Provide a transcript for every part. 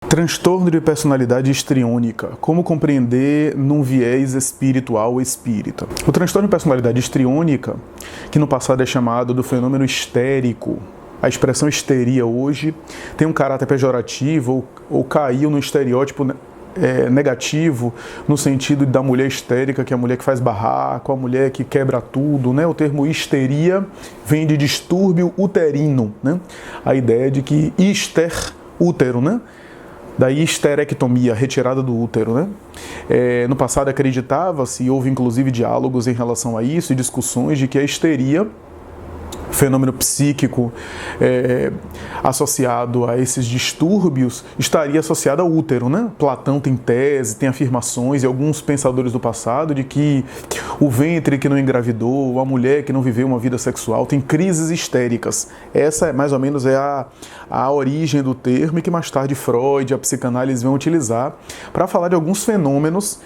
Transtorno de personalidade histriônica. Como compreender num viés espiritual espírita? O transtorno de personalidade histriônica, que no passado é chamado do fenômeno histérico, a expressão histeria hoje tem um caráter pejorativo ou caiu no estereótipo negativo, no sentido da mulher histérica, que é a mulher que faz barraco, a mulher que quebra tudo, né? O termo histeria vem de distúrbio uterino, né? A ideia de que hister, útero, né? Daí histerectomia, retirada do útero, né? No passado acreditava-se, e houve inclusive diálogos em relação a isso e discussões de que a histeria, fenômeno psíquico associado a esses distúrbios, estaria associado ao útero, né? Platão tem tese, tem afirmações e alguns pensadores do passado de que o ventre que não engravidou, a mulher que não viveu uma vida sexual, tem crises histéricas. Essa mais ou menos é a origem do termo e que mais tarde Freud e a psicanálise vão utilizar para falar de alguns fenômenos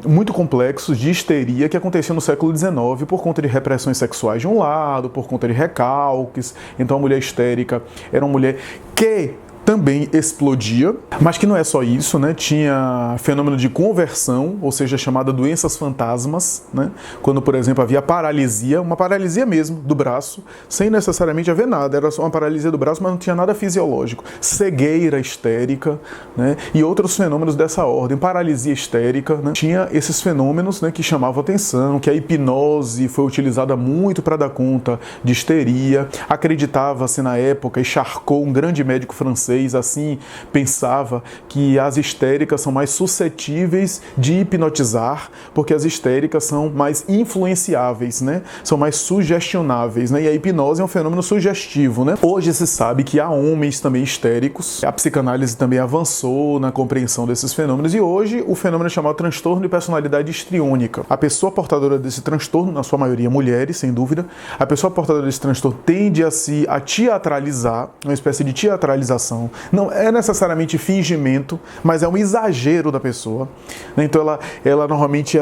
muito complexos de histeria que aconteciam no século XIX por conta de repressões sexuais de um lado, por conta de recalques. Então a mulher histérica era uma mulher que também explodia, mas que não é só isso, né? Tinha fenômeno de conversão, ou seja, chamada doenças fantasmas, né? Quando, por exemplo, havia paralisia, uma paralisia mesmo do braço, sem necessariamente haver nada, era só uma paralisia do braço, mas não tinha nada fisiológico. Cegueira histérica, né? E outros fenômenos dessa ordem, paralisia histérica, né? Tinha esses fenômenos, né, que chamavam atenção, que a hipnose foi utilizada muito para dar conta de histeria. Acreditava-se na época, e Charcot, um grande médico francês, assim pensava que as histéricas são mais suscetíveis de hipnotizar, porque as histéricas são mais influenciáveis, né? São mais sugestionáveis, né? E a hipnose é um fenômeno sugestivo, né? Hoje se sabe que há homens também histéricos, a psicanálise também avançou na compreensão desses fenômenos e hoje o fenômeno é chamado transtorno de personalidade histriônica. A pessoa portadora desse transtorno, na sua maioria mulheres, sem dúvida, a pessoa portadora desse transtorno tende a teatralizar, uma espécie de teatralização. Não é necessariamente fingimento, mas é um exagero da pessoa. Então ela normalmente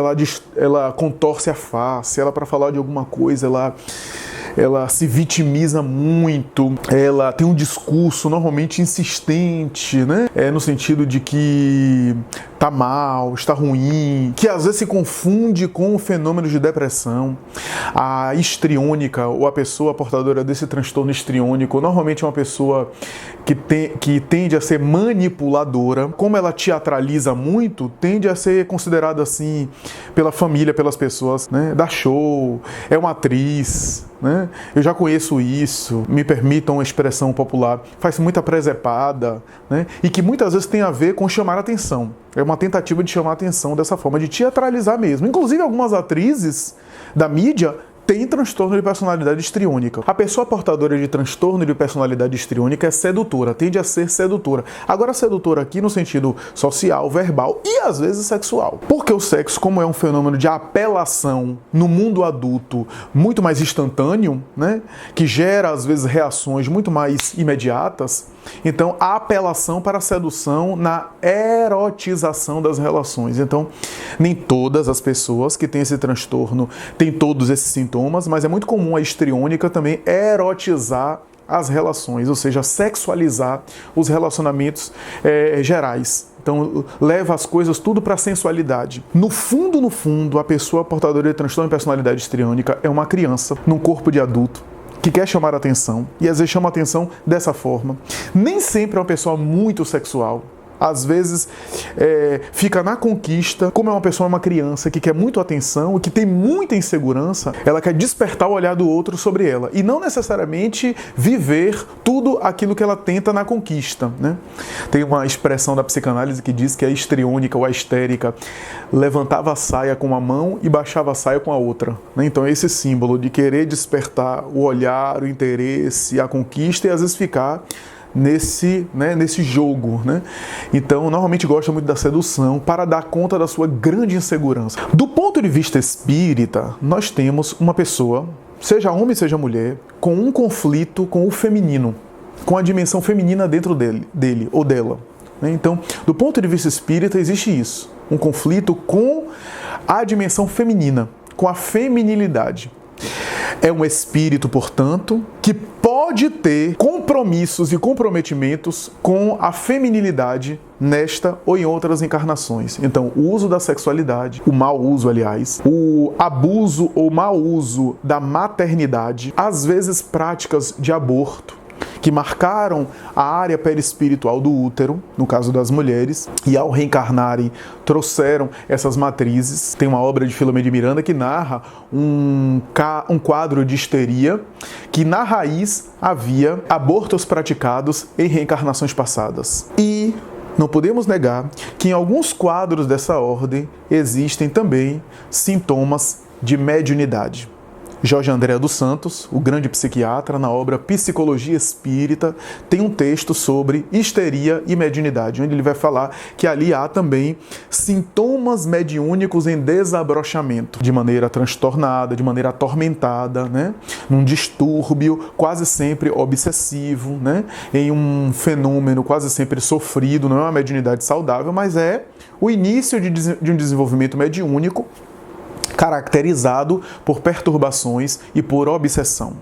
ela contorce a face, ela para falar de alguma coisa, ela se vitimiza muito, ela tem um discurso normalmente insistente, né? No sentido de que tá mal, está ruim, que às vezes se confunde com o fenômeno de depressão. A histriônica, ou a pessoa portadora desse transtorno histriônico, normalmente é uma pessoa que tende a ser manipuladora. Como ela teatraliza muito, tende a ser considerada assim pela família, pelas pessoas, né? Dá show, é uma atriz, né? Eu já conheço isso, me permitam uma expressão popular, faz muita presepada, né? E que muitas vezes tem a ver com chamar a atenção. É uma tentativa de chamar a atenção dessa forma, de teatralizar mesmo. Inclusive algumas atrizes da mídia tem transtorno de personalidade histriônica. A pessoa portadora de transtorno de personalidade histriônica é sedutora, tende a ser sedutora. Agora, sedutora aqui no sentido social, verbal e às vezes sexual. Porque o sexo, como é um fenômeno de apelação no mundo adulto muito mais instantâneo, né, que gera às vezes reações muito mais imediatas, então a apelação para a sedução na erotização das relações. Então, nem todas as pessoas que têm esse transtorno têm todos esses sintomas, mas é muito comum a histriônica também erotizar as relações, ou seja, sexualizar os relacionamentos gerais. Então, leva as coisas tudo para a sensualidade. No fundo, a pessoa portadora de transtorno de personalidade histriônica é uma criança num corpo de adulto que quer chamar a atenção e às vezes chama a atenção dessa forma. Nem sempre é uma pessoa muito sexual. Às vezes fica na conquista, como é uma pessoa, uma criança que quer muito atenção e que tem muita insegurança, ela quer despertar o olhar do outro sobre ela e não necessariamente viver tudo aquilo que ela tenta na conquista, né? Tem uma expressão da psicanálise que diz que a histriônica ou a histérica levantava a saia com uma mão e baixava a saia com a outra, né? Então é esse símbolo de querer despertar o olhar, o interesse, a conquista e às vezes ficar nesse jogo, né? Então, normalmente gosta muito da sedução para dar conta da sua grande insegurança. Do ponto de vista espírita, nós temos uma pessoa, seja homem, seja mulher, com um conflito com o feminino, com a dimensão feminina dentro dele ou dela. Então, do ponto de vista espírita, existe isso, um conflito com a dimensão feminina, com a feminilidade. É um espírito, portanto, que pode pode ter compromissos e comprometimentos com a feminilidade nesta ou em outras encarnações. Então, o uso da sexualidade, o mau uso, aliás, o abuso ou mau uso da maternidade, às vezes práticas de aborto, que marcaram a área perispiritual do útero, no caso das mulheres, e ao reencarnarem trouxeram essas matrizes. Tem uma obra de Filomena de Miranda que narra um quadro de histeria, que na raiz havia abortos praticados em reencarnações passadas. E não podemos negar que em alguns quadros dessa ordem existem também sintomas de mediunidade. Jorge André dos Santos, o grande psiquiatra, na obra Psicologia Espírita, tem um texto sobre histeria e mediunidade, onde ele vai falar que ali há também sintomas mediúnicos em desabrochamento, de maneira transtornada, de maneira atormentada, né? Num distúrbio quase sempre obsessivo, né? Em um fenômeno quase sempre sofrido. Não é uma mediunidade saudável, mas é o início de um desenvolvimento mediúnico caracterizado por perturbações e por obsessão.